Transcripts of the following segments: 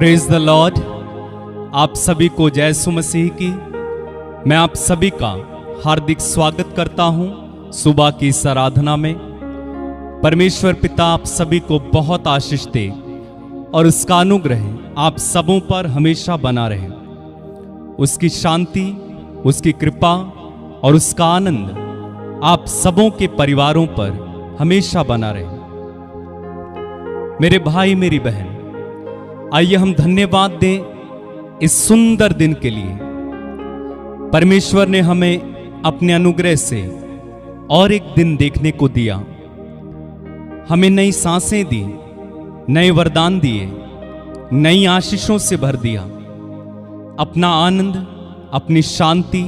Praise the Lord. आप सभी को जय यीशु मसीह की। मैं आप सभी का हार्दिक स्वागत करता हूं सुबह की इस आराधना में। परमेश्वर पिता आप सभी को बहुत आशीष दे और उसका अनुग्रह आप सबों पर हमेशा बना रहे। उसकी शांति, उसकी कृपा और उसका आनंद आप सबों के परिवारों पर हमेशा बना रहे। मेरे भाई मेरी बहन, आइए हम धन्यवाद दें इस सुंदर दिन के लिए। परमेश्वर ने हमें अपने अनुग्रह से और एक दिन देखने को दिया, हमें नई सांसें दी, नए वरदान दिए, नई आशीषों से भर दिया। अपना आनंद, अपनी शांति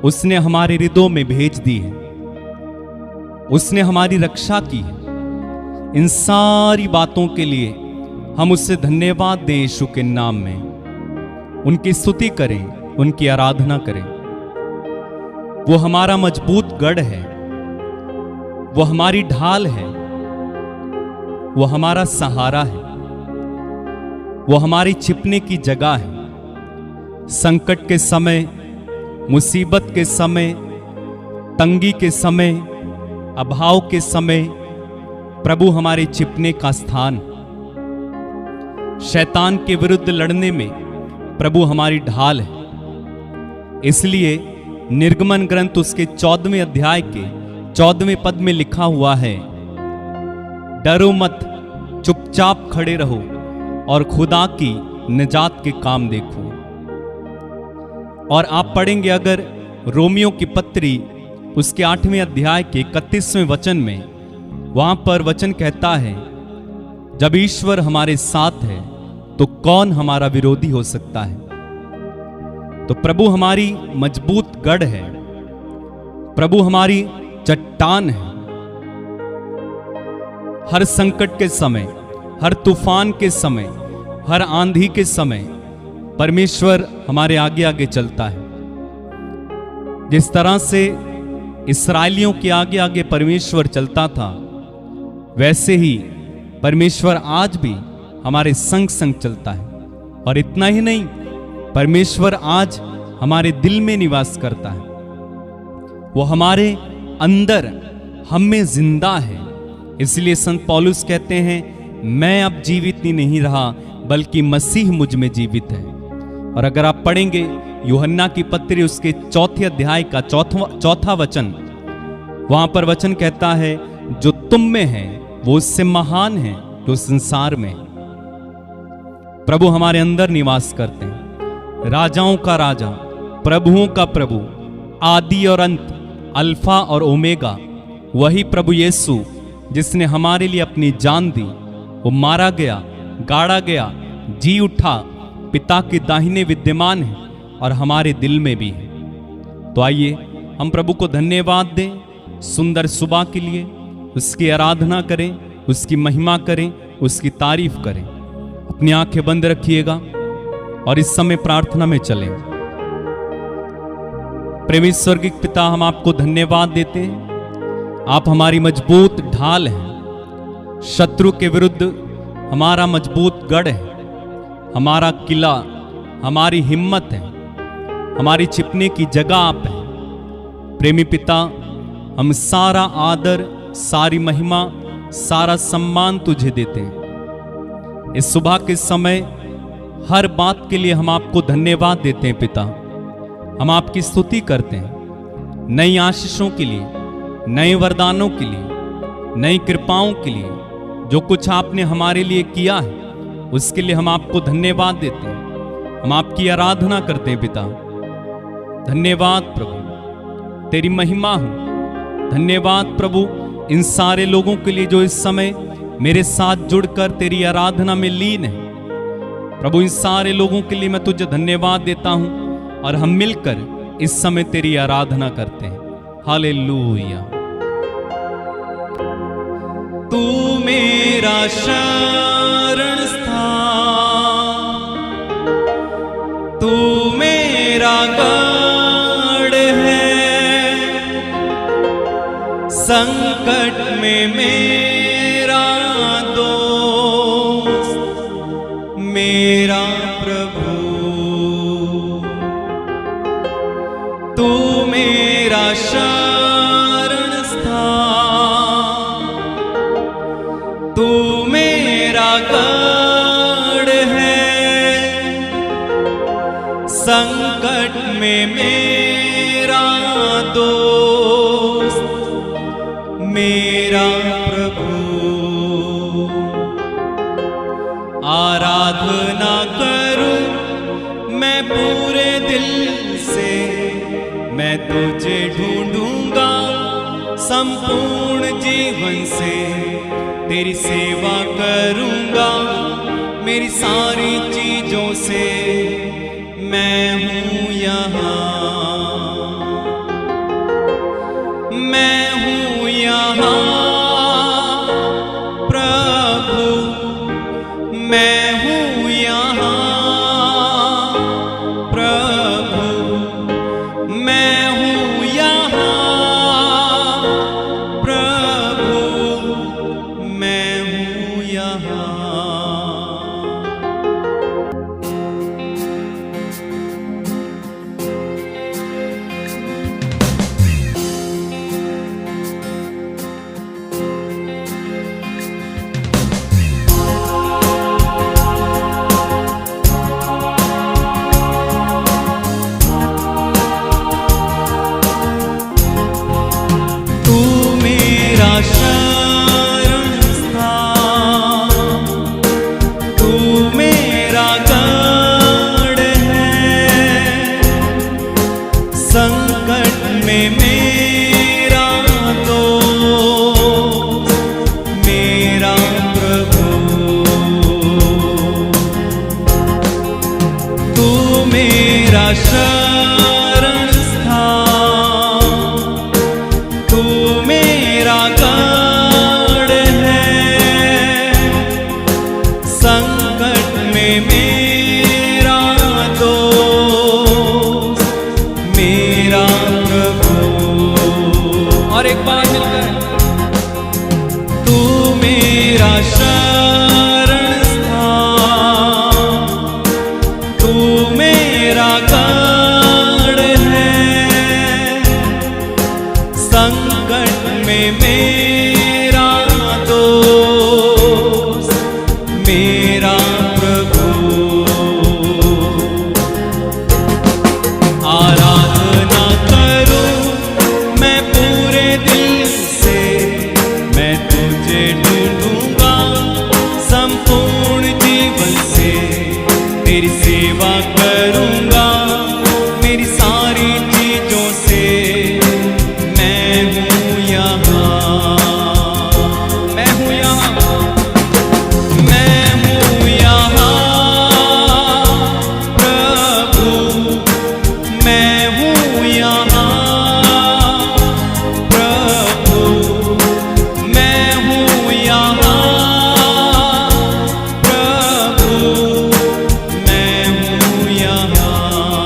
उसने हमारे हृदयों में भेज दी है। उसने हमारी रक्षा की है। इन सारी बातों के लिए हम उससे धन्यवाद दें यीशु के नाम में। उनकी स्तुति करें, उनकी आराधना करें। वो हमारा मजबूत गढ़ है, वो हमारी ढाल है, वो हमारा सहारा है, वो हमारी छिपने की जगह है। संकट के समय, मुसीबत के समय, तंगी के समय, अभाव के समय प्रभु हमारे छिपने का स्थान। शैतान के विरुद्ध लड़ने में प्रभु हमारी ढाल है। इसलिए निर्गमन ग्रंथ उसके 14वें अध्याय के 14वें पद में लिखा हुआ है, डरो मत, चुपचाप खड़े रहो और खुदा की निजात के काम देखो। और आप पढ़ेंगे अगर रोमियो की पत्री उसके 8वें अध्याय के 31वें वचन में, वहां पर वचन कहता है, जब ईश्वर हमारे साथ है तो कौन हमारा विरोधी हो सकता है। तो प्रभु हमारी मजबूत गढ़ है, प्रभु हमारी चट्टान है। हर संकट के समय, हर तूफान के समय, हर आंधी के समय परमेश्वर हमारे आगे आगे चलता है। जिस तरह से इस्राएलियों के आगे आगे परमेश्वर चलता था, वैसे ही परमेश्वर आज भी हमारे संग संग चलता है। और इतना ही नहीं, परमेश्वर आज हमारे दिल में निवास करता है। वो हमारे अंदर हम में जिंदा है। इसलिए संत पौलुस कहते हैं, मैं अब जीवित नहीं रहा बल्कि मसीह मुझ में जीवित है। और अगर आप पढ़ेंगे यूहन्ना की पत्री उसके 4 अध्याय का चौथा वचन, वहां पर वचन कहता है, जो तुम में है वो उससे महान है जो संसार में। प्रभु हमारे अंदर निवास करते हैं। राजाओं का राजा, प्रभुओं का प्रभु, आदि और अंत, अल्फा और ओमेगा, वही प्रभु यीशु जिसने हमारे लिए अपनी जान दी। वो मारा गया, गाड़ा गया, जी उठा, पिता के दाहिने विद्यमान है और हमारे दिल में भी है। तो आइए हम प्रभु को धन्यवाद दें सुंदर सुबह के लिए। उसकी आराधना करें, उसकी महिमा करें, उसकी तारीफ करें। अपनी आंखें बंद रखिएगा और इस समय प्रार्थना में चलें। प्रेमी स्वर्गीय पिता, हम आपको धन्यवाद देते हैं। आप हमारी मजबूत ढाल हैं। शत्रु के विरुद्ध हमारा मजबूत गढ़ है, हमारा किला, हमारी हिम्मत है, हमारी छिपने की जगह आप हैं। प्रेमी पिता, हम सारा आदर, सारी महिमा, सारा सम्मान तुझे देते हैं। इस सुबह के समय हर बात के लिए हम आपको धन्यवाद देते हैं पिता। हम आपकी स्तुति करते हैं नई आशीषों के लिए, नए वरदानों के लिए, नई कृपाओं के लिए। जो कुछ आपने हमारे लिए किया है उसके लिए हम आपको धन्यवाद देते हैं। हम आपकी आराधना करते हैं पिता। धन्यवाद प्रभु, तेरी महिमा हो। धन्यवाद प्रभु इन सारे लोगों के लिए जो इस समय मेरे साथ जुड़कर तेरी आराधना में लीन है। प्रभु इन सारे लोगों के लिए मैं तुझे धन्यवाद देता हूं और हम मिलकर इस समय तेरी आराधना करते हैं। हालेलुया। तू मेरा शरण स्थान, तू मेरा गढ़ है, संकट में मेरा दोस्त, मेरा प्रभु, तू मेरा शरण स्थान, तू मेरा गढ़ है, संकट में मेरा दोस्त, मेरा प्रभु। आराधना करूं मैं पूरे दिल से, मैं तुझे ढूंढूंगा संपूर्ण जीवन से, तेरी सेवा करूंगा मेरी सारी चीजों से। मैं हूं यहाँ, मैं हूं यहाँ प्रभु, मैं हूं यहाँ प्रभु, मैं हूं यहाँ प्रभु, मैं हूं यहाँ। शरण स्थान, तू मेरा गढ़ है, संकट में मेरा दोस्त, मेरा प्रभु। तू मेरा शरण स्थान, तू मेरा गढ़ है, संकट में मेरा दोस्त, मेरा प्रभु। और एक बार मिलकर, तू मेरा शरण स्थान, तू मेरा गढ़ है, संकट में मेरा दोस्त, मेरा प्रभु। आराधना करूं मैं पूरे दिल से, मैं तुझे ढूंढूंगा संपूर्ण जीवन से, तेरी सेवा करूंगा मेरी सारी चीजों से। मैं हूं यहाँ, मैं हूं यहाँ, मैं हूं यहाँ प्रभु, मैं हूं यहाँ प्रभु, मैं हूं यहाँ प्रभु, मैं हूं यहाँ।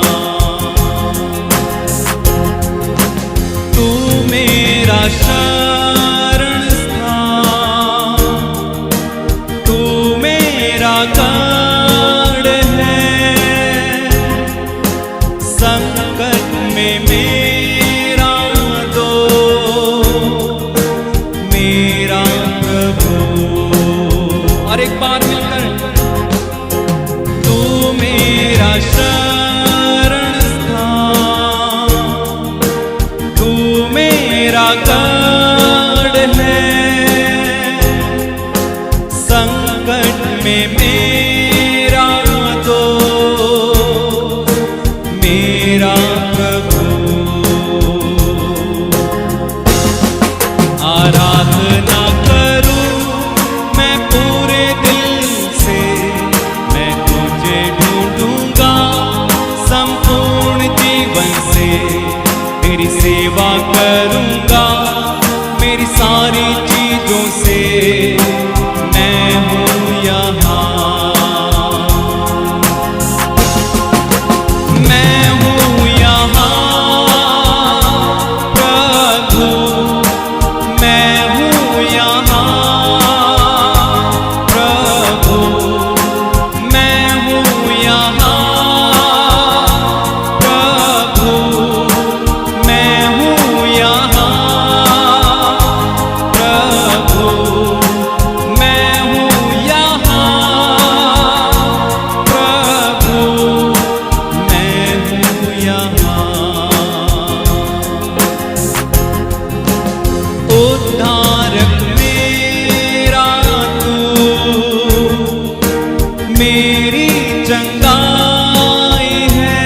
मेरी चंगाई है,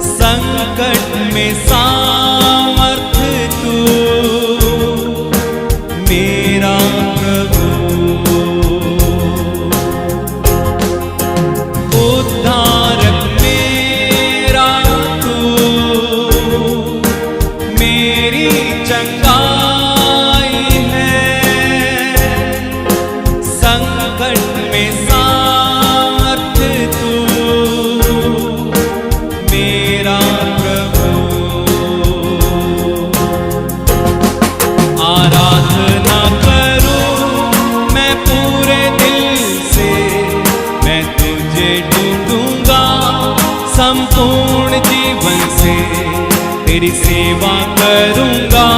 संकट में सामर्थ तू मेरा प्रभु, उद्धारक मेरा तू मेरी चंगाई है, संकट में सामर्थ तू मेरा प्रभु। आराधना करूं मैं पूरे दिल से, मैं तुझे ढूंढूंगा संपूर्ण जीवन से, तेरी सेवा करूंगा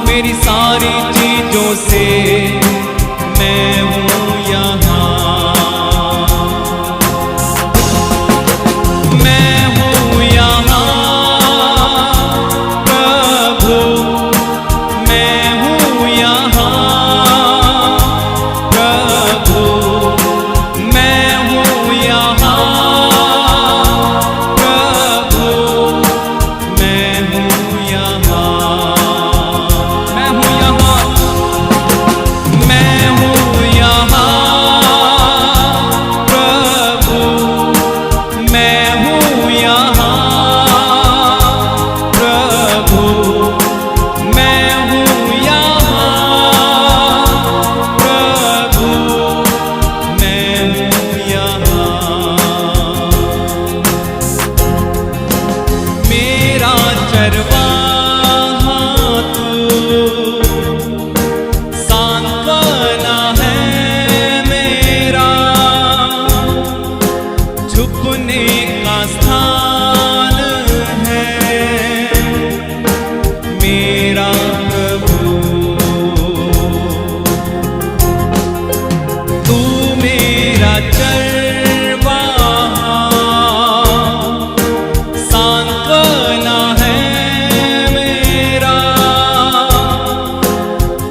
मेरी सारी चीजों से। मैं हूँ यहाँ, मैं हूँ यहाँ प्रभु, मैं हूँ यहाँ प्रभु, मैं हूँ यहाँ प्रभु, मैं हूँ यहाँ, मैं हूँ यहाँ, मैं हूँ यहाँ प्रभु, मैं हूँ यहाँ प्रभु, मैं हूँ यहाँ प्रभु, मैं हूँ यहाँ। मेरा चरवाहा तू, सांत्वना है मेरा, छुपने का स्थान है मेरा प्रभु, तू मेरा चरवाहा, सांत्वना है मेरा,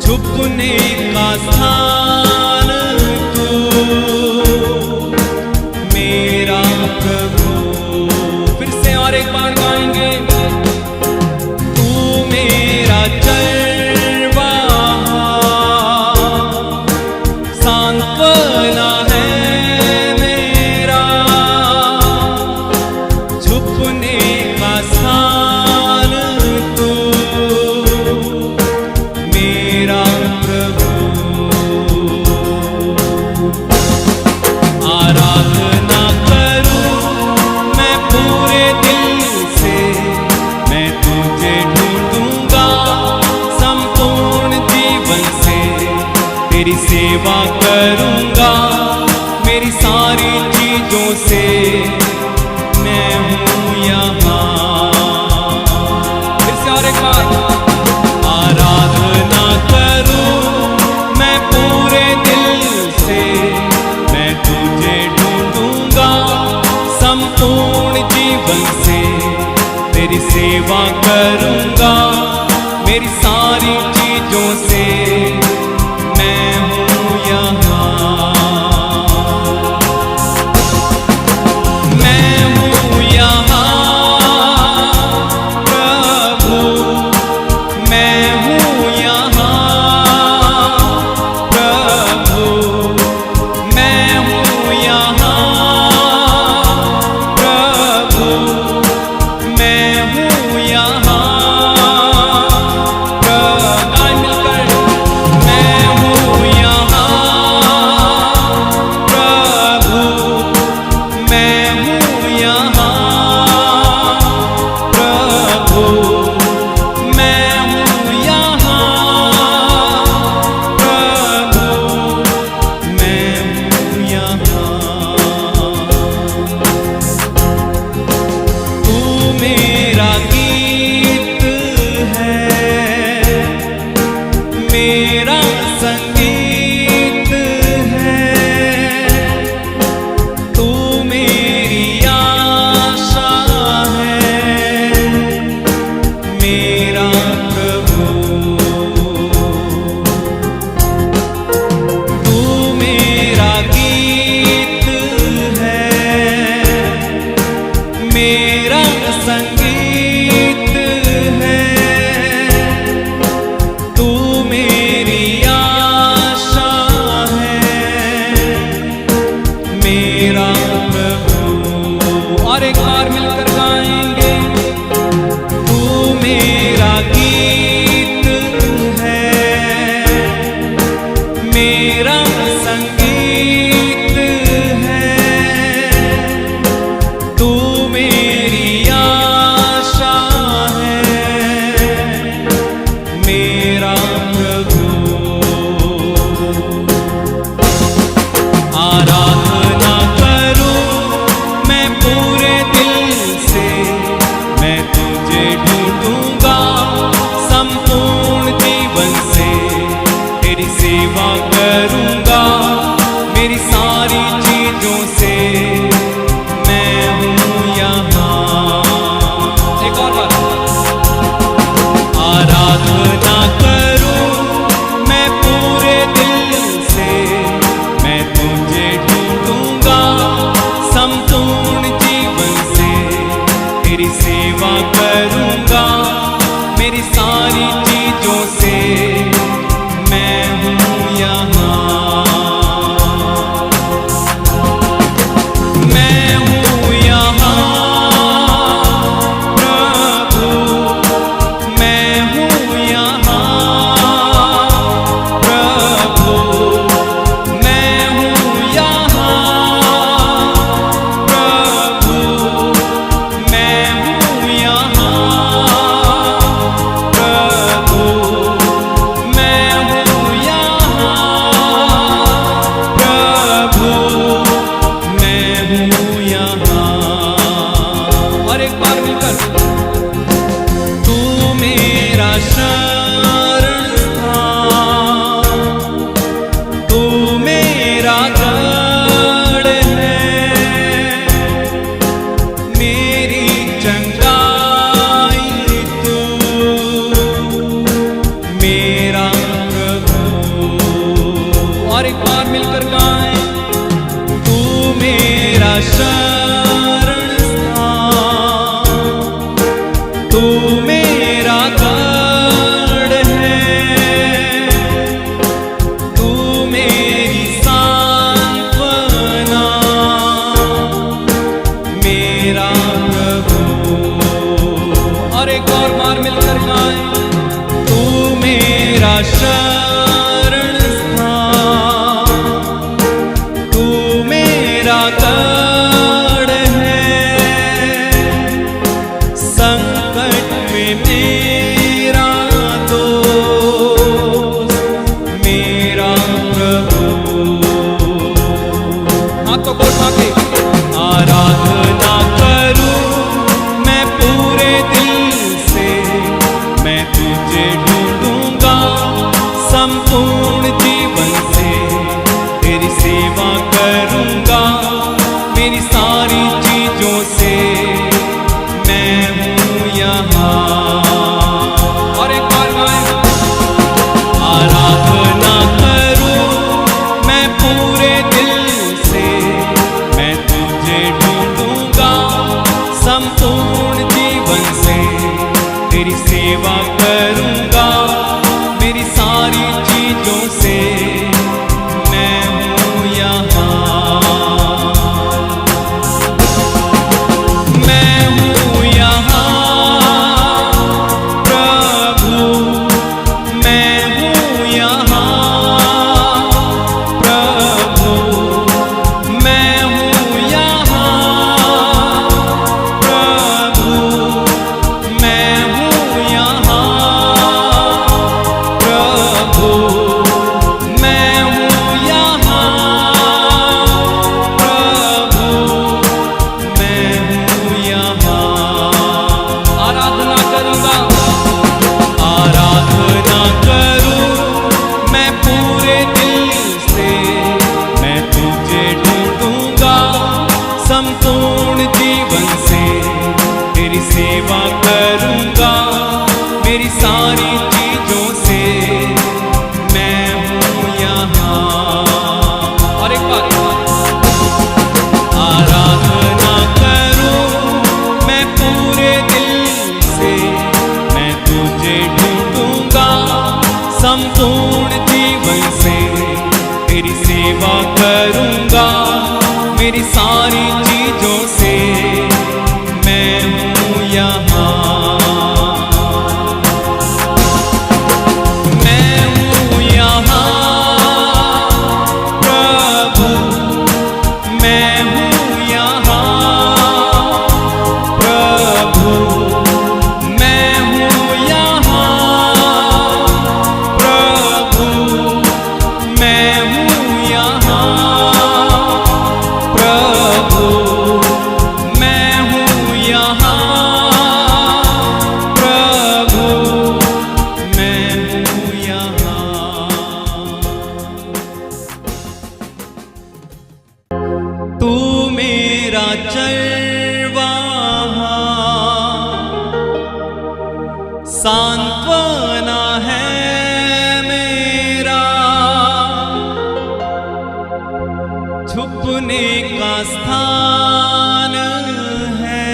छुपने का स्थान तू मेरा प्रभु। फिर से और एक बार गाएंगे, तू मेरा चरवाहा, सांत्वना है मेरा, छुपने का स्थान तू मेरा प्रभु। आराधना करूं मैं पूरे दिल से, मैं तुझे ढूंढूंगा संपूर्ण जीवन से, तेरी सेवा करूंगा मेरी सारी चीजों से। मैं हूँ यहाँ, फिर से और एक बार, आराधना करूं मैं पूरे दिल से, मैं तुझे ढूंढूंगा संपूर्ण जीवन से, तेरी सेवा करूंगा मेरी सारी चीजों से। मैं हूँ यहाँ, मैं हूँ यहाँ प्रभु, मैं हूँ यहाँ प्रभु, मैं हूँ यहाँ प्रभु, मैं हूँ यहाँ मेरा प्रभु। और एक बार मिलकर गाएंगे, तू मेरा गीत है, मेरा संगीत है, तू मेरी आशा है, मेरा प्रभु। आराधना करूं मैं पूरे दिल से, मैं तुझे ढूंढूंगा संपूर्ण जीवन से, तेरी सेवा करूंगा मेरी सारी चीजों से, मैं हूं यहाँ। एक और बार, आराधना करूं मैं पूरे दिल से, मैं तुझे ढूंढूंगा संपूर्ण जीवन से, तेरी सेवा करूंगा मेरी सारी चीजों से, मैं हूं यहाँ। मैं हूं यहाँ प्रभु, मैं हूं यहाँ प्रभु, मैं हूं यहाँ प्रभु, मैं हूं यहाँ प्रभु, मैं हूं यहाँ प्रभु, मैं हूं यहाँ। और एक बार मिलकर, तू मेरा शरण स्थान, तू मेरा गढ़ है, मेरी चंगाई तू, मेरा प्रभु। और एक बार मिलकर गाएं, तू मेरा शरण स्थान, तू मेरा गढ़ है, तू मेरी सांत्वना, मेरा प्रभु। और एक और बार मिलकर गाएं, तू मेरा शरण स्थान, तू मेरा गढ़ है, संकट में मेरा दोस्त, मेरा प्रभु। हाथों को उठा के आराधना करूं मैं पूरे दिल से, मैं तुझे ढूंढूंगा संपूर्ण जीवन से, तेरी सेवा करूंगा मेरी सारी चीजों से, मैं हूं यहाँ। और एक बार गाएं, आराधना करूं मैं पूरे दिल से, मैं तुझे ढूंढूंगा संपूर्ण जीवन से, तेरी सेवा करूंगा मेरी सारी चीजों से, मैं हूं यहाँ। मैं हूं यहाँ प्रभु, मैं हूं यहाँ प्रभु, मैं हूं यहाँ प्रभु, मैं हूं यहाँ प्रभु, मैं हूं यहाँ प्रभु, मैं हूं यहाँ। आराधना करूंगा, आराधना करूं मैं पूरे दिल से, मैं तुझे ढूंढूंगा संपूर्ण जीवन से, तेरी सेवा करूंगा मेरी सारी चीजों से, मैं हूं यहाँ। और एक बार, आराधना करूं मैं पूरे दिल से, मैं तुझे ढूंढूंगा संपूर्ण जीवन से, तेरी सेवा करूंगा मैं हूँ यहाँ प्रभु, मैं हूँ यहाँ प्रभु, मैं हूँ यहाँ प्रभु, मैं हूँ यहाँ प्रभु, मैं हूँ यहाँ। तू मेरा चरवाहा, सांत्वना है मेरा, छुपने का स्थान है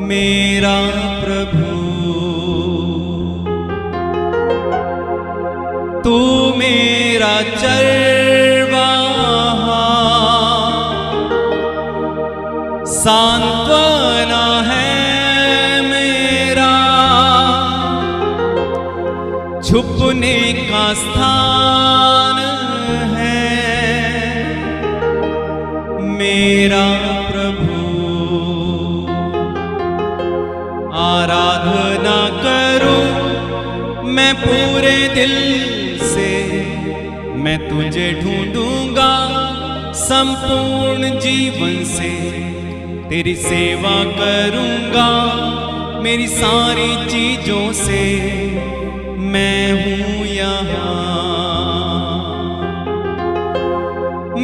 मेरा प्रभु। तू मेरा चरवाहा, सांत्वना है मेरा, छुपने का स्थान है मेरा प्रभु। आराधना करूं मैं पूरे दिल से, मैं तुझे ढूंढूंगा संपूर्ण जीवन से, तेरी सेवा करूंगा मेरी सारी चीजों से। मैं हूँ यहाँ,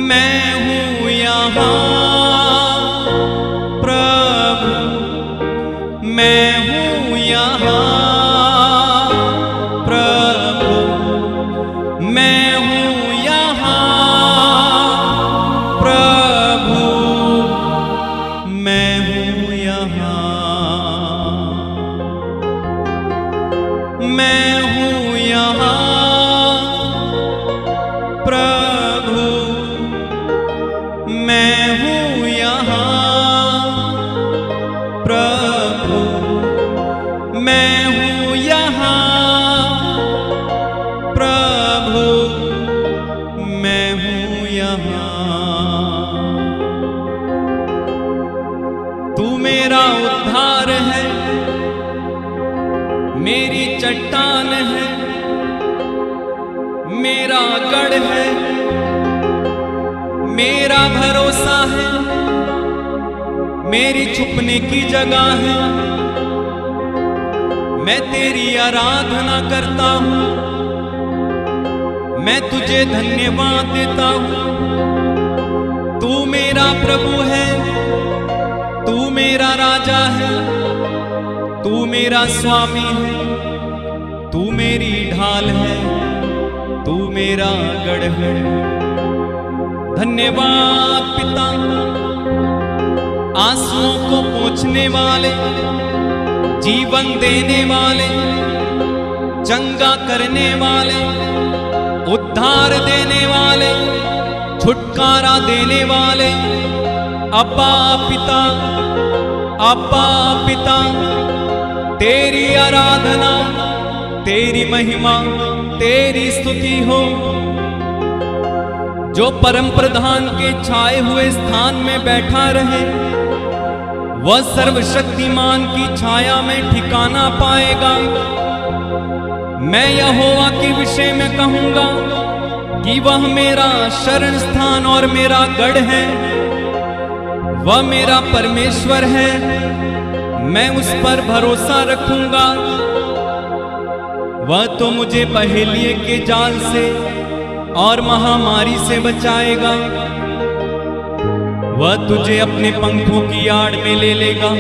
मैं हूँ यहाँ प्रभु, मैं हूँ यहाँ प्रभु, मैं हूँ यहाँ प्रभु, मैं हूँ यहाँ, मैं हूँ यहाँ प्रभु, मैं हूँ यहाँ प्रभु, मैं हूँ यहाँ प्रभु, मैं हूँ यहाँ। तू मेरा उद्धार है, मेरी चट्टान है, मेरा गढ़ है, मेरा भरोसा है, मेरी छुपने की जगह है। मैं तेरी आराधना करता हूँ, मैं तुझे धन्यवाद देता हूँ। तू मेरा प्रभु है, तू मेरा राजा है, तू मेरा स्वामी है, तू मेरी ढाल है, तू मेरा गढ़ है। धन्यवाद पिता, आंसुओं को पोंछने वाले, जीवन देने वाले, चंगा करने वाले, उद्धार देने वाले, छुटकारा देने वाले। अब्बा पिता, अब्बा पिता, तेरी आराधना, तेरी महिमा, तेरी स्तुति हो। जो परम प्रधान के छाए हुए स्थान में बैठा रहे, वह सर्वशक्तिमान की छाया में ठिकाना पाएगा। मैं यहोवा के विषय में कहूंगा कि वह मेरा शरण स्थान और मेरा गढ़ है, वह मेरा परमेश्वर है, मैं उस पर भरोसा रखूंगा। वह तो मुझे पहेलिए के जाल से और महामारी से बचाएगा। वह तुझे अपने पंखों की आड़ में ले लेगा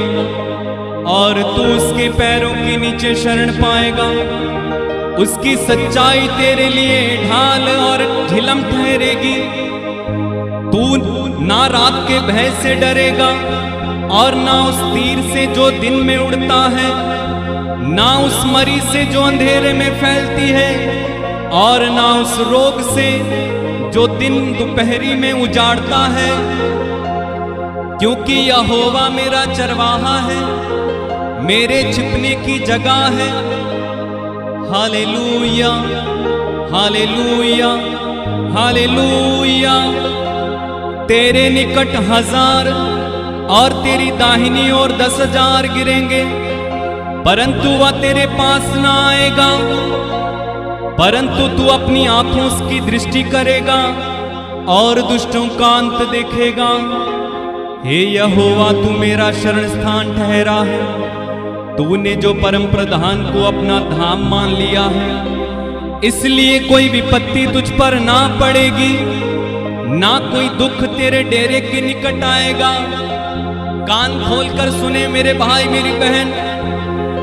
और तू उसके पैरों के नीचे शरण पाएगा। उसकी सच्चाई तेरे लिए ढाल और झिलम ठहरेगी। तू ना रात के भय से डरेगा और ना उस तीर से जो दिन में उड़ता है, ना उस मरी से जो अंधेरे में फैलती है, और ना उस रोग से जो दिन दोपहरी में उजाड़ता है। क्योंकि यहोवा मेरा चरवाहा है, मेरे छिपने की जगह है। हालेलुया, हालेलुया, हालेलुया, तेरे निकट 1000 और तेरी दाहिनी ओर 10,000 गिरेंगे, परंतु वह तेरे पास ना आएगा। परंतु तू अपनी आंखों की दृष्टि करेगा और दुष्टों का अंत देखेगा। हे यहोवा, तू मेरा शरण स्थान ठहरा है। तूने जो परम प्रधान को अपना धाम मान लिया है, इसलिए कोई विपत्ति तुझ पर ना पड़ेगी, ना कोई दुख तेरे डेरे के निकट आएगा। कान खोलकर सुने मेरे भाई मेरी बहन,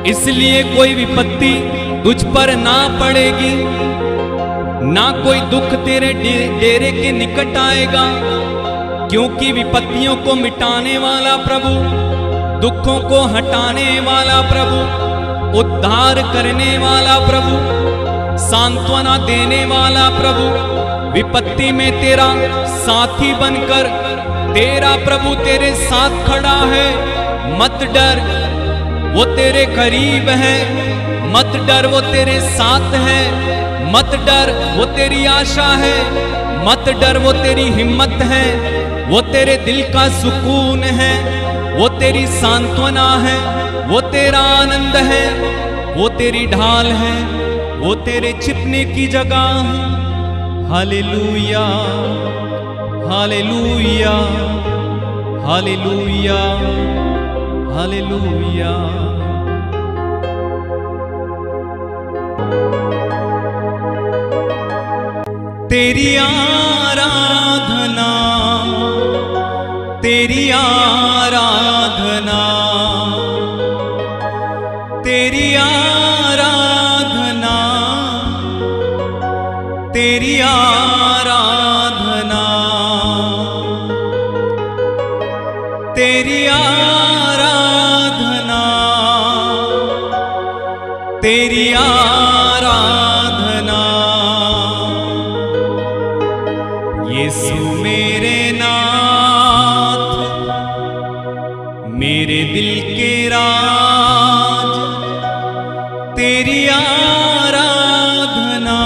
इसलिए कोई विपत्ति तुझ पर ना पड़ेगी, ना कोई दुख तेरे डेरे के निकट आएगा, क्योंकि विपत्तियों को मिटाने वाला प्रभु, दुखों को हटाने वाला प्रभु, उद्धार करने वाला प्रभु, सांत्वना देने वाला प्रभु, विपत्ति में तेरा साथी बनकर तेरा प्रभु तेरे साथ खड़ा है। मत डर, वो तेरे करीब है। मत डर, वो तेरे साथ है। मत डर, वो तेरी आशा है। मत डर, वो तेरी हिम्मत है। वो तेरे दिल का सुकून है। वो तेरी सांत्वना है। वो तेरा आनंद है। वो तेरी ढाल है। वो तेरे छिपने की जगह है। Hallelujah, hallelujah, hallelujah, hallelujah. तेरी आराधना, तेरी आराधना, तेरी आराधना, तेरी आराधना, तेरी आराधना, तेरी आराधना। यीशु मेरे नाथ, मेरे दिल के राज, तेरी आराधना,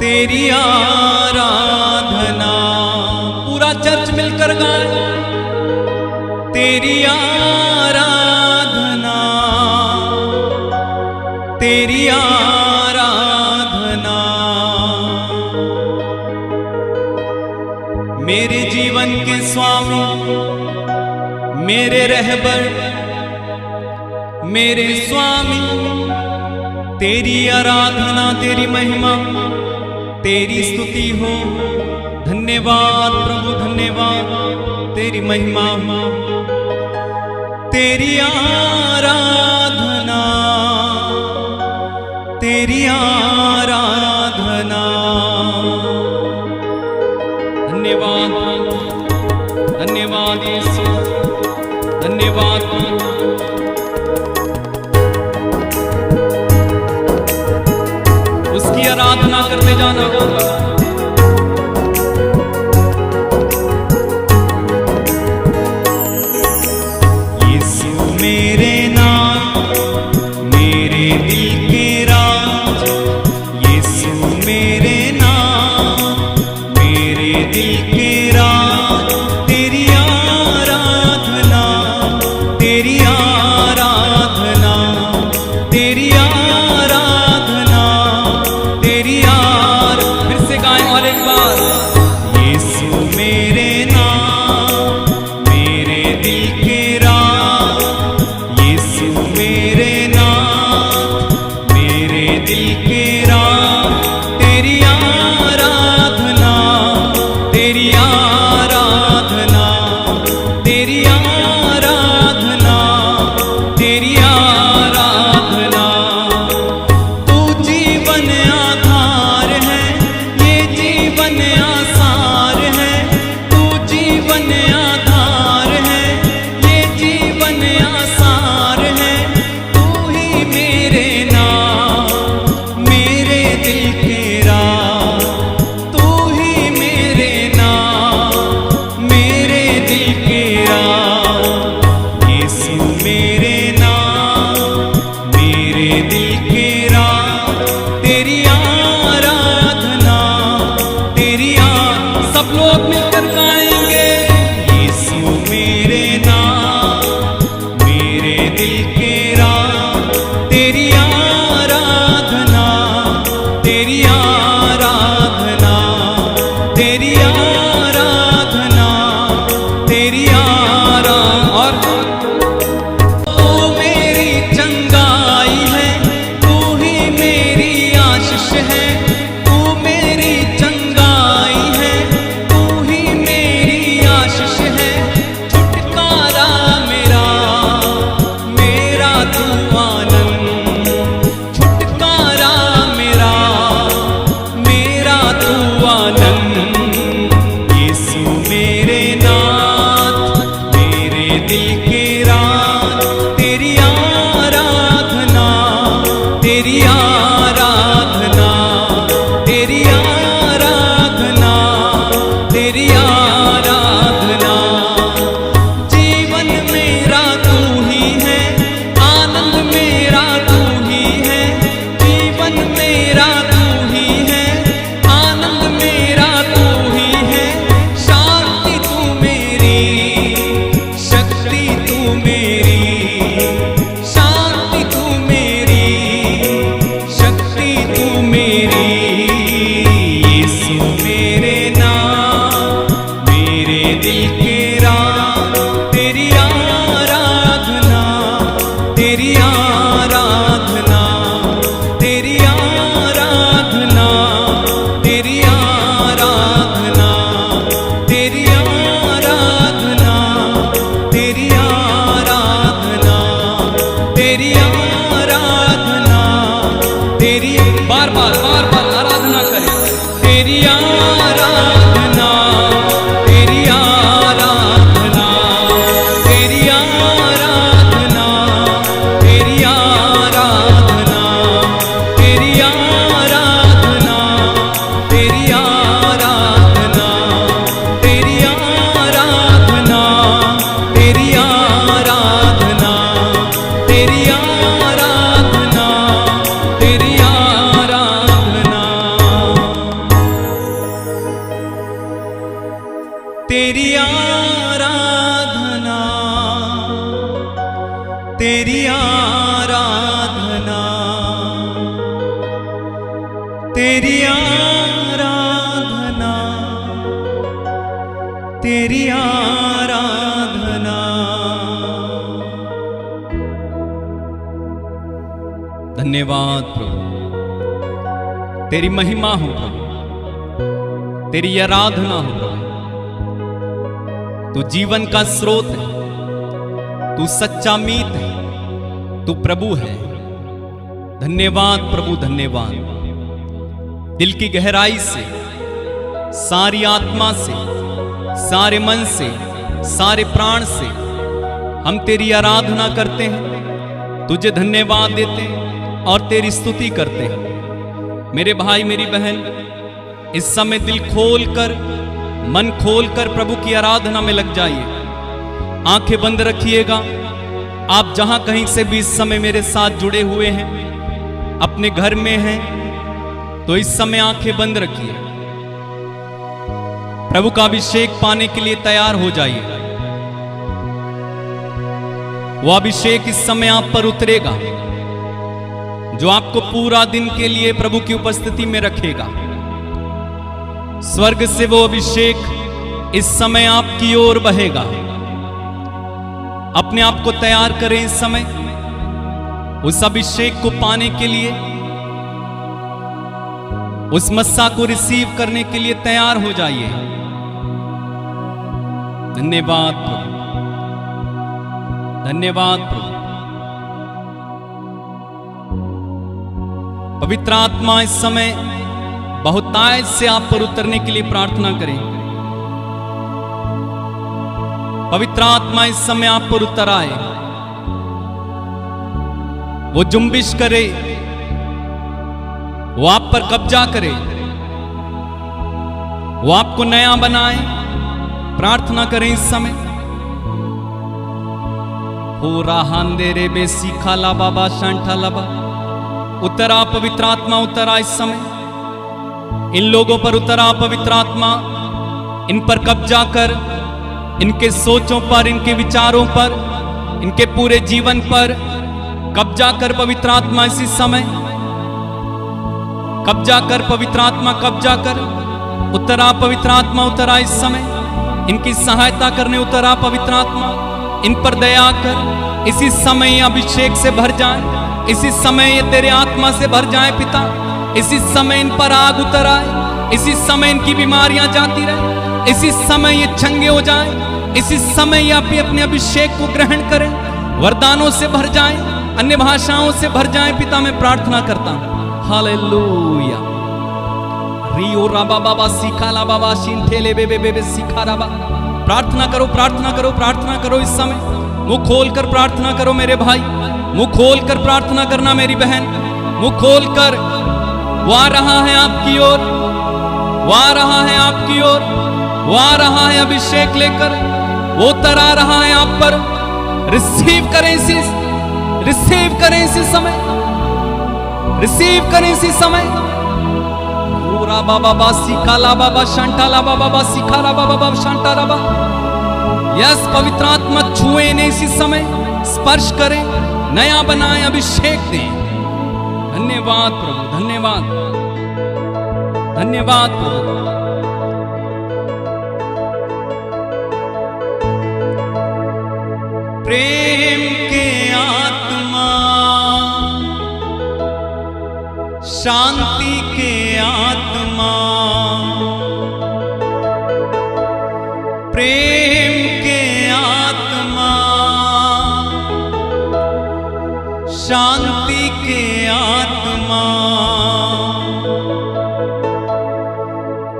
तेरी आराधना। पूरा चर्च मिलकर गाए। तेरी आराधना, तेरी आराधना। मेरे जीवन के स्वामी, मेरे रहबर, मेरे स्वामी, तेरी आराधना, तेरी महिमा, तेरी स्तुति हो। धन्यवाद प्रभु, धन्यवाद, तेरी महिमा, तेरी आराधना, तेरी आराधना। धन्यवाद, धन्यवाद यीशु, धन्यवाद। उसकी आराधना करते जाना। यीशु मेरे नाम, मेरे दिल के राज। यीशु मेरे नाम, मेरे दिल के राज। तेरी आराधना, तेरी आराधना, तेरी आराधना, तेरी फिर से गाएं और एक बार। यीशु मेरे नाम, मेरे दिल के राज। यीशु मेरे नाम, मेरे दिल के राज। तेरी आराधना, तेरी सब लोग मिलकर गाएंगे। यीशु मेरे नाम, मेरे दिल के राम, तेरी आराधना, तेरी आराधना, तेरी आराधना, तेरी आराधना। और तू मेरी चंगाई है, तू ही मेरी आशीष है, तू मेरी चंगाई है, तू ही मेरी आशीष है। छुटकारा मेरा, मेरा तू आनंद, छुटकारा मेरा, मेरा तू आनंद। यीशु मेरे नाथ, मेरे दिल के राज, तेरी आराधना, तेरी आराधना, तेरी आराधना, तेरी आराधना। जीवन मेरा तू ही है, आनंद मेरा तू ही है, जीवन मेरा तू ही है, आनंद मेरा तू ही है। शांति तू मेरी, शक्ति तू मेरी, शांति तू मेरी, शक्ति तू मेरी। यीशु मेरे नाम, मेरे दिल के राम, तेरी आराधना, तेरी आराधना, तेरी आराधना, तेरी आराधना, तेरी आराधना, तेरी आराधना, तेरी आराधना, तेरी बार बार आराधना करें। तेरी आराधना, तेरी आराधना, तेरी आराधना, तेरी आराधना, तेरी आराधना, तेरी आराधना, तेरी आराधना, तेरी आराधना, तेरी आराधना, तेरी आराधना। तेरी आराधना, तेरी आराधना, तेरी आराधना, तेरी आराधना। धन्यवाद प्रभु, तेरी महिमा हो प्रभु, तेरी आराधना हो प्रभु। तू जीवन का स्रोत है, तू सच्चा मीत है, तू प्रभु है। धन्यवाद प्रभु, धन्यवाद। दिल की गहराई से, सारी आत्मा से, सारे मन से, सारे प्राण से हम तेरी आराधना करते हैं, तुझे धन्यवाद देते हैं और तेरी स्तुति करते हैं। मेरे भाई मेरी बहन, इस समय दिल खोलकर, मन खोलकर प्रभु की आराधना में लग जाइए। आंखें बंद रखिएगा। आप जहां कहीं से भी इस समय मेरे साथ जुड़े हुए हैं, अपने घर में हैं, तो इस समय आंखें बंद रखिए। प्रभु का अभिषेक पाने के लिए तैयार हो जाइए। वो अभिषेक इस समय आप पर उतरेगा, जो आपको पूरा दिन के लिए प्रभु की उपस्थिति में रखेगा। स्वर्ग से वो अभिषेक इस समय आपकी ओर बहेगा। अपने आप को तैयार करें इस समय उस अभिषेक को पाने के लिए, उस मस्सा को रिसीव करने के लिए तैयार हो जाइए। धन्यवाद प्रभु, धन्यवाद प्रभु। पवित्र आत्मा इस समय बहुतायत से आप पर उतरने के लिए प्रार्थना करें। पवित्र आत्मा इस समय आप पर उतर आए, वो जुम्बिश करे, वो आप पर कब्जा करे, वो आपको नया बनाए। प्रार्थना करें इस समय। हो राहांदे रे बेसी खाला बाबा शांठा लाबा। उतरा पवित्र आत्मा, उतरा इस समय इन लोगों पर उतरा पवित्र आत्मा। इन पर कब्जा कर, इनके सोचों पर, इनके विचारों पर, इनके पूरे जीवन पर कब्जा कर पवित्र आत्मा। इसी समय कब्जा कर पवित्र आत्मा, कब्जा कर। उतरा पवित्र आत्मा, उतरा इस समय। इनकी सहायता करने उतरा पवित्र आत्मा। इन पर दया कर। इसी समय अभिषेक से भर जाए, इसी समय ये तेरे आत्मा से भर जाए पिता। इसी समय इन पर आग उतर आए, इसी समय इनकी बीमारियां जाती रहे, इसी समय ये चंगे हो जाए, इसी समय ये अपने अभिषेक को ग्रहण करें, वरदानों से भर जाए, अन्य भाषाओं से भर जाए पिता। मैं प्रार्थना करता हूं। हालेलुया। रियो राबा बाबा सीखा ला बाबा शिंठेले बेबे बेबे सीखा राबा। प्रार्थना करो, प्रार्थना करो, प्रार्थना करो। इस समय मुंह खोल कर प्रार्थना करो मेरे भाई, मुंह खोल कर प्रार्थना करना मेरी बहन, मुंह खोल कर। वो आ रहा है आपकी ओर, वो आ रहा है आपकी ओर, वो आ रहा है अभिषेक लेकर, वो उतर आ रहा है आप पर। रिसीव करें रिसीव करें इसी समय, रिसीव करें इसी समय। पूरा बाबा बा सीखा ला बाबा शांटा ला बाबा सीखा ला बाबा शांटा ला बाबा। यस पवित्र आत्मा छुए ने इसी समय, स्पर्श करें, नया बनाए, अभिषेक दें। धन्यवाद प्रभु, धन्यवाद, धन्यवाद प्रभु। प्रेम के आत्मा, शांति के आत्मा, प्रेम के आत्मा, शांति के आत्मा,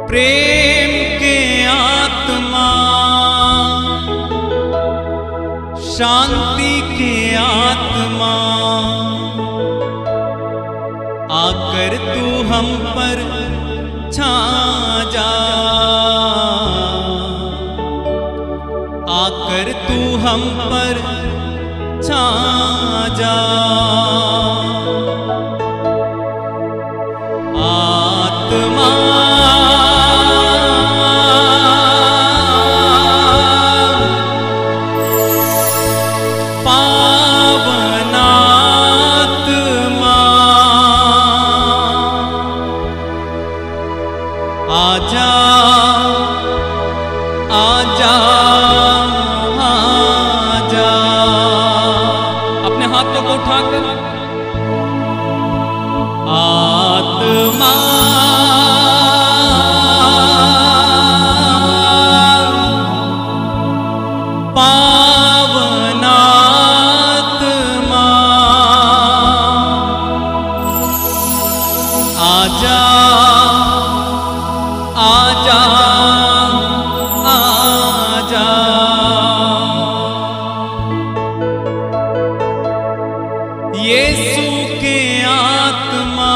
प्रेम के आत्मा, शांति के आत्मा, आकर तू हम पर छा जा, आकर तू हम पर छा जा। आत्मा आजा, आजा, आजा। अपने हाथों को उठाकर आत्मा पावनात्मा आजा, आजा, आजा। यीशु के आत्मा,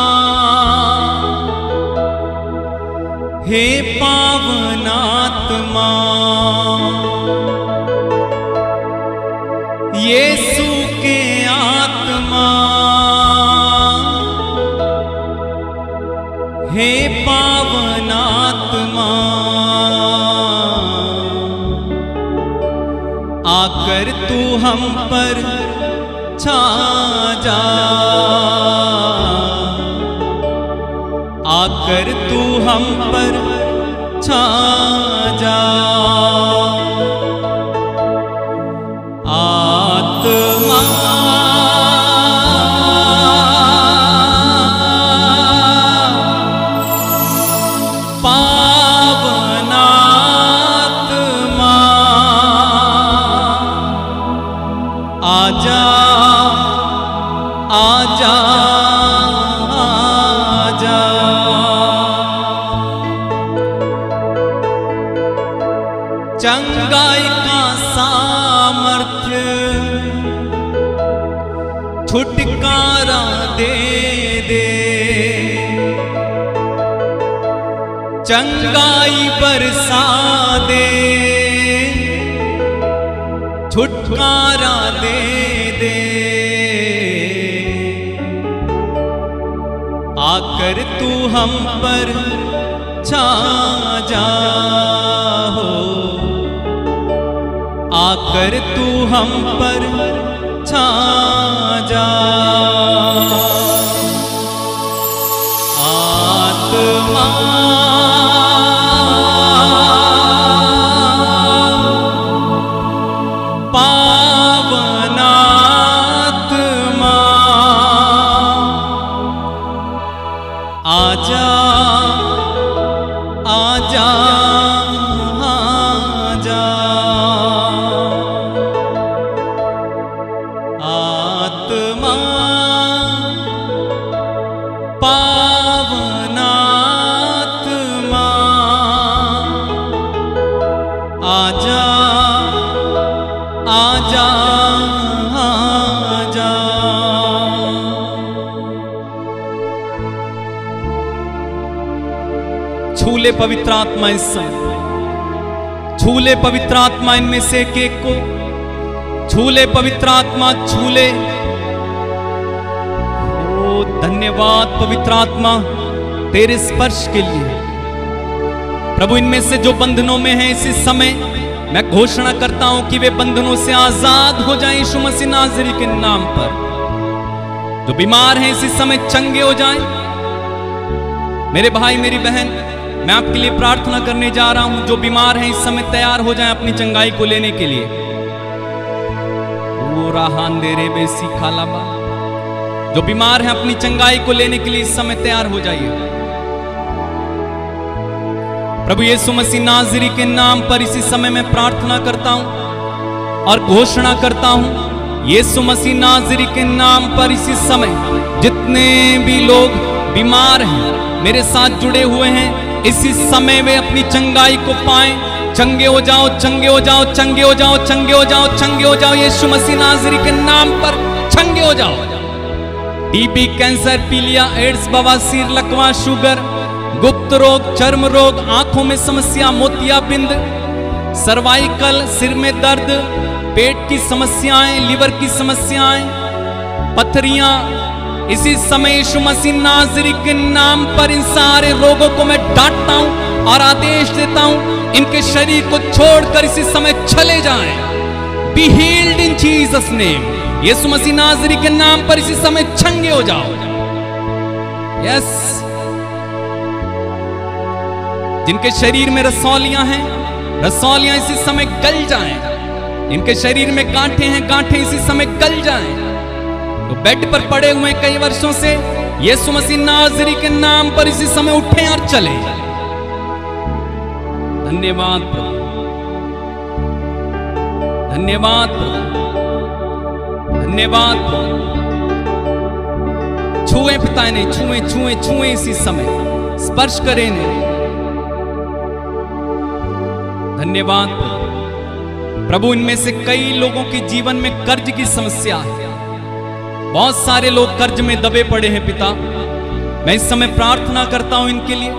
हे पावनात्मा, यीशु के आत्मा, हे पावनात्मा, आकर तू हम पर छा जा, आकर तू हम पर छा जा। आत्मा पावनात्मा आजा, आजा, आजा। चंगाई का सामर्थ्य छुटकारा दे दे, चंगाई बरसा दे, छुटकारा दे दे। आकर तू हम पर छा जा, आकर तू हम पर छा जा। आत्मा पावनात्मा आजा आजा आजा। आत्मा पावनात्मा आजा आजा आजा। छूले पवित्र आत्मा इस समय, छूले पवित्र आत्मा इनमें से एक एक को, छूले पवित्र आत्मा छूले। ओ धन्यवाद पवित्र आत्मा तेरे स्पर्श के लिए। प्रभु इनमें से जो बंधनों में है इसी समय मैं घोषणा करता हूं कि वे बंधनों से आजाद हो जाएं यीशु मसीह नाज़री के नाम पर। जो बीमार हैं इसी समय चंगे हो जाएं। मेरे भाई मेरी बहन, मैं आपके लिए प्रार्थना करने जा रहा हूं। जो बीमार हैं इस समय तैयार हो जाएं अपनी चंगाई को लेने के लिए। जो बीमार हैं अपनी चंगाई को लेने के लिए इस समय तैयार हो जाइए। प्रभु यीशु मसीह नाज़री के नाम पर इसी समय मैं प्रार्थना करता हूं और घोषणा करता हूं, यीशु मसीह नाज़री के नाम पर इसी समय जितने भी लोग बीमार हैं मेरे साथ जुड़े हुए हैं, इसी समय वे अपनी चंगाई को पाएं। चंगे हो जाओ, चंगे हो जाओ, चंगे हो जाओ, चंगे हो जाओ, चंगे हो जाओ। यीशु मसीह नाज़री के नाम पर चंगे हो जाओ। टीबी, कैंसर, पीलिया, एड्स, बवासीर, लकवा, शुगर, गुप्त रोग, चर्म रोग, आंखों में समस्या, मोतियाबिंद, सर्वाइकल, सिर में दर्द, पेट की समस्याएं, लिवर की समस्याएं, पथरियां, इसी समय यीशु मसीह नाज़री के नाम पर इन सारे रोगों को मैं डांटता हूं और आदेश देता हूं, इनके शरीर को छोड़कर इसी समय चले जाएं। Be healed in Jesus name. Yeshu Masih नाज़री के नाम पर इसी समय चंगे हो जाओ। यस, जिनके शरीर में रसौलियां हैं, रसौलियां इसी समय गल जाएं। इनके शरीर में गांठें हैं, गांठें इसी समय गल जाएं। तो बेड पर पड़े हुए कई वर्षों से यीशु मसीह नाज़री के नाम पर इसी समय उठें और चले। धन्यवाद प्रभु, धन्यवाद प्रभु, धन्यवाद प्रभु। छुए पिता ने, छुए छुए छुए इसी समय, स्पर्श करें ने। धन्यवाद प्रभु। इनमें से कई लोगों के जीवन में कर्ज की समस्या है। बहुत सारे लोग कर्ज में दबे पड़े हैं पिता। मैं इस समय प्रार्थना करता हूं इनके लिए।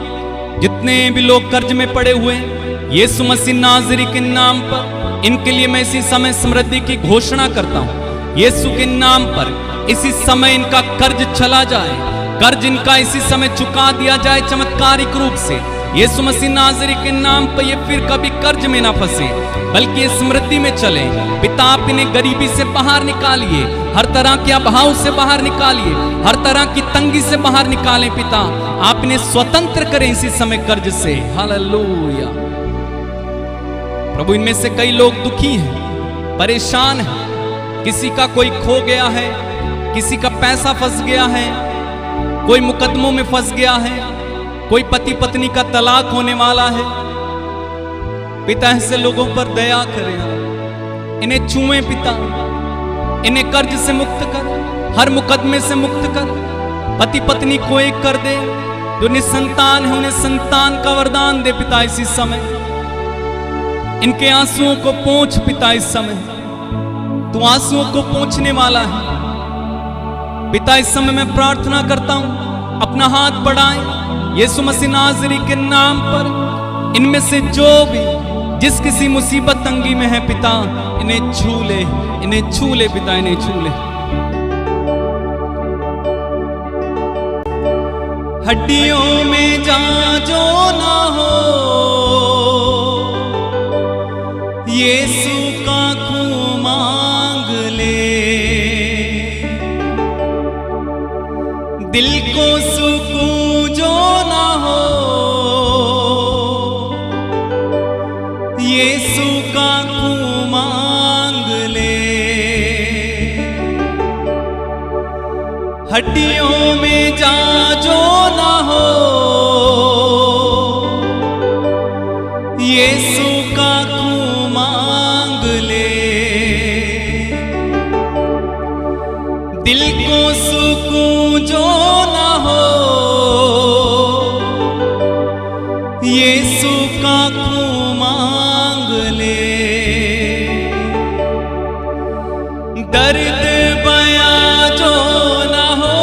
जितने भी लोग कर्ज में पड़े हुए हैं यीशु मसीह नाज़री के नाम पर, इनके लिए मैं इसी समय समृद्धि की घोषणा करता हूं। यीशु के नाम पर इसी समय इनका कर्ज चला जाए, कर्ज इनका इसी समय चुका दिया जाए चमत्कारिक रूप से। यीशु मसीह नाज़री के नाम पर ये फिर कभी कर्ज में ना फंसे, बल्कि ये समृद्धि में चले। पिता आप इन्हें गरीबी से बाहर निकालिए, हर तरह के अभाव से बाहर निकालिए, हर तरह की तंगी से बाहर निकालें। पिता आप इन्हें स्वतंत्र करें इसी समय कर्ज से। हालेलुया प्रभु। इनमें से कई लोग दुखी हैं, परेशान हैं। किसी का कोई खो गया है, किसी का पैसा फंस गया है, कोई मुकदमों में फंस गया है, कोई पति पत्नी का तलाक होने वाला है। पिता ऐसे लोगों पर दया करें, इन्हें छुएं पिता, इन्हें कर्ज से मुक्त कर, हर मुकदमे से मुक्त कर। पति पत्नी को एक कर दे, जो निसंतान है उन्हें संतान का वरदान दे पिता। इसी समय इनके आंसुओं को पोंछ पिता। इस समय तू आंसुओं को पोंछने वाला है पिता। इस समय मैं प्रार्थना करता हूं, अपना हाथ बढ़ाएं यीशु मसीह नाज़री के नाम पर। इनमें से जो भी जिस किसी मुसीबत तंगी में है पिता, इन्हें छू ले, इन्हें छू ले पिता, इन्हें छू ले। हड्डियों में जांजो ना हो, यीशु का दिल को सुकून जो ना हो, यीशु का खून मांग ले। हड्डियों में जा जो ना हो, यीशु का खून मांग ले। दिल को सुकून जो ना हो, यीशु का खून मांग ले। दर्द बयां जो ना हो,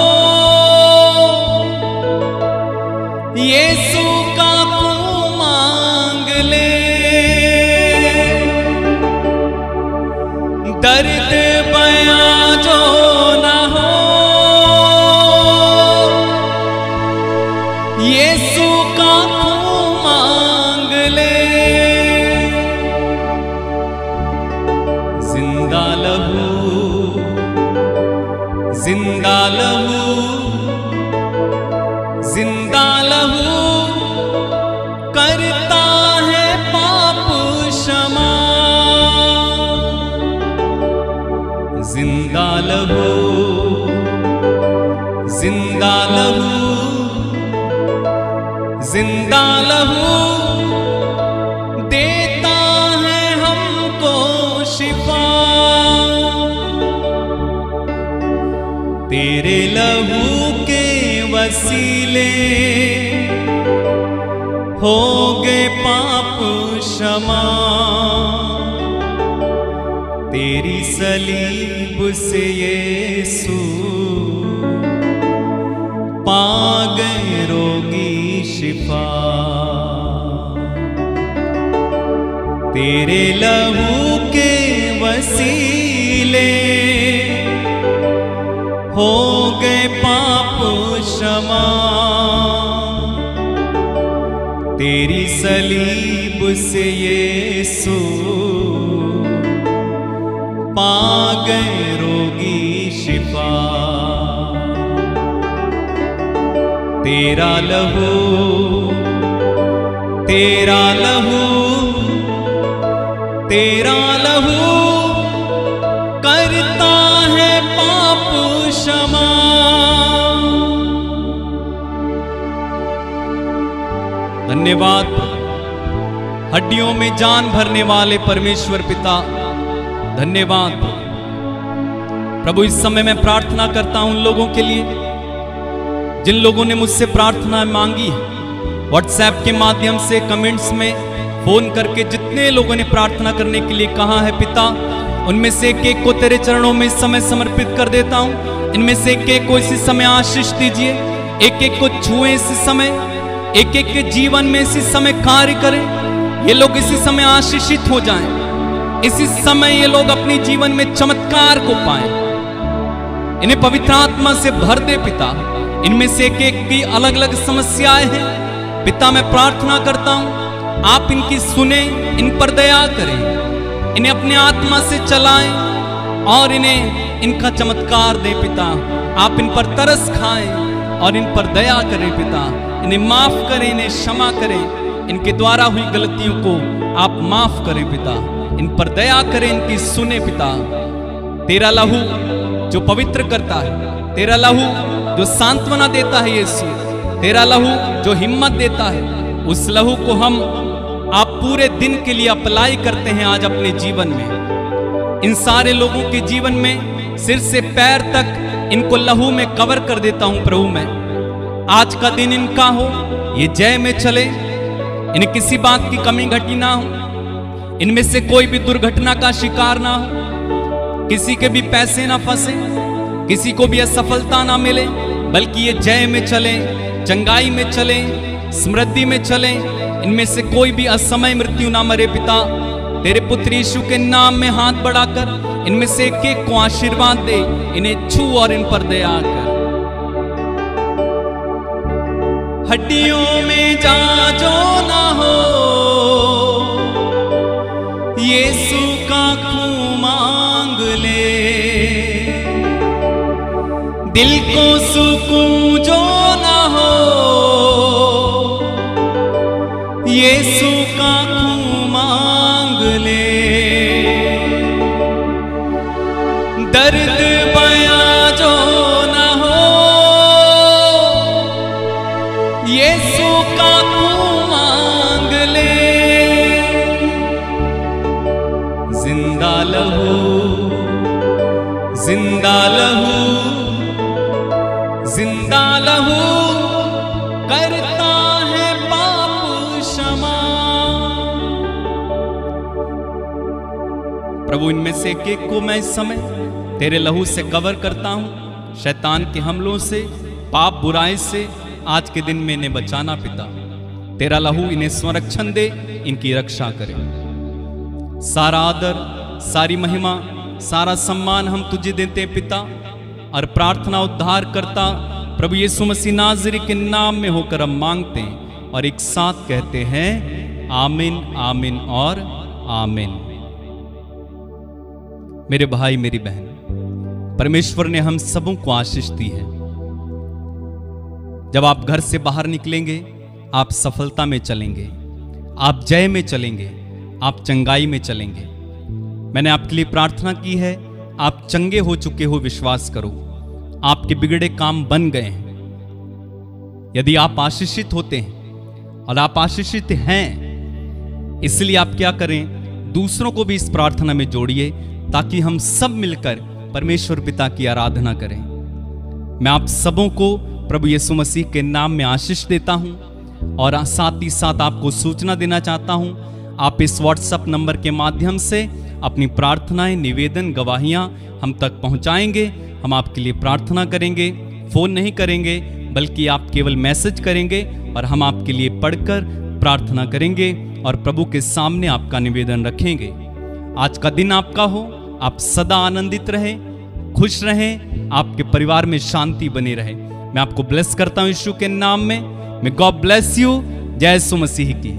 यीशु का खून मांग ले। दर्द बयां जो ना हो, यीशु का खून मांग ले। जिंदा लहू, जिंदा लहू, जिंदा लहू करता है पाप क्षमा। जिंदा लहू, जिंदा लहू, जिंदा लहू देता है हमको शिफा। तेरे लहू के वसीले हो गए पाप क्षमा। तेरी सलीब से यीशु पा गए रोगी शिफा। तेरे लहू के वसीले हो गए पाप क्षमा। तेरी सलीब से यीशु पा गए रोगी शिफा। तेरा लहू, तेरा लहू, तेरा लहू करता है पाप क्षमा। धन्यवाद हड्डियों में जान भरने वाले परमेश्वर पिता, धन्यवाद प्रभु। इस समय मैं प्रार्थना करता हूं उन लोगों के लिए जिन लोगों ने मुझसे प्रार्थना मांगी है। व्हाट्सएप के माध्यम से, कमेंट्स में, फोन करके जितने लोगों ने प्रार्थना करने के लिए कहा है पिता, उनमें से एक एक को तेरे चरणों में इस समय समर्पित कर देता हूं। इनमें से एक एक को इसी समय आशीष दीजिए, एक एक को छुए इसी समय, एक एक के जीवन में इसी समय कार्य करें। ये लोग इसी समय आशीषित हो जाएं, इसी समय ये लोग अपने जीवन में चमत्कार को पाएं। इन्हें पवित्र आत्मा से भर दे पिता। इनमें से एक एक की अलग अलग समस्याएं हैं पिता, मैं प्रार्थना करता हूं आप इनकी सुने, इन पर दया करें, इन्हें अपने आत्मा से चलाएं और इन्हें इनका चमत्कार दें पिता। आप इन पर तरस खाएं और इन पर दया करें पिता। इन्हें माफ करें, इन्हें क्षमा करें, इनके द्वारा हुई गलतियों को आप माफ करें पिता। इन पर दया करें, इनकी सुने पिता। तेरा लहू जो पवित्र करता है, तेरा लहू जो सांत्वना देता है यीशु, तेरा लहू जो हिम्मत देता है, उस लहू को हम आप पूरे दिन के लिए अप्लाई करते हैं आज अपने जीवन में। इन सारे लोगों के जीवन में सिर से पैर तक इनको लहू में कवर कर देता हूं प्रभु। मैं आज का दिन इनका हो, ये जय में चले, इन्हें किसी बात की कमी घटी ना हो, इनमें से कोई भी दुर्घटना का शिकार ना हो, किसी के भी पैसे ना फंसे, किसी को भी असफलता ना मिले, बल्कि ये जय में चले, चंगाई में चले, समृद्धि में चले। इनमें से कोई भी असमय मृत्यु ना मरे पिता। तेरे पुत्र यीशु के नाम में हाथ बढ़ाकर इनमें से एक एक को आशीर्वाद दे, इन्हें छू और इन पर दया कर। हड्डियों में जा जो ना हो, यीशु का खून मांग ले। दिल को सुकून जो दर्द बयां जो न हो, यीशु का तू मांग ले। जिंदा लहू, जिंदा लहू, जिंदा लहू करता है पाप क्षमा। प्रभु, इनमें से एक एक को मैं इस समय तेरे लहू से कवर करता हूं। शैतान के हमलों से, पाप बुराई से आज के दिन में इन्हें बचाना पिता। तेरा लहू इन्हें संरक्षण दे, इनकी रक्षा करे। सारा आदर, सारी महिमा, सारा सम्मान हम तुझे देते हैं पिता, और प्रार्थना उद्धार करता प्रभु यीशु मसीह नाज़री के नाम में होकर हम मांगते हैं और एक साथ कहते हैं आमीन, आमीन और आमीन। मेरे भाई, मेरी बहन, परमेश्वर ने हम सबों को आशीष दी है। जब आप घर से बाहर निकलेंगे, आप सफलता में चलेंगे, आप जय में चलेंगे, आप चंगाई में चलेंगे। मैंने आपके लिए प्रार्थना की है, आप चंगे हो चुके हो, विश्वास करो। आपके बिगड़े काम बन गए हैं। यदि आप आशीषित होते हैं और आप आशीषित हैं, इसलिए आप क्या करें, दूसरों को भी इस प्रार्थना में जोड़िए, ताकि हम सब मिलकर परमेश्वर पिता की आराधना करें। मैं आप सबों को प्रभु यीशु मसीह के नाम में आशीष देता हूं, और साथ ही साथ आपको सूचना देना चाहता हूं, आप इस व्हाट्सएप नंबर के माध्यम से अपनी प्रार्थनाएं, निवेदन, गवाहियां हम तक पहुंचाएंगे। हम आपके लिए प्रार्थना करेंगे, फोन नहीं करेंगे, बल्कि आप केवल मैसेज करेंगे और हम आपके लिए पढ़कर प्रार्थना करेंगे और प्रभु के सामने आपका निवेदन रखेंगे। आज का दिन आपका हो, आप सदा आनंदित रहें, खुश रहें, आपके परिवार में शांति बनी रहे। मैं आपको ब्लेस करता हूं यीशु के नाम में। May God bless you. जय यीशु मसीह की।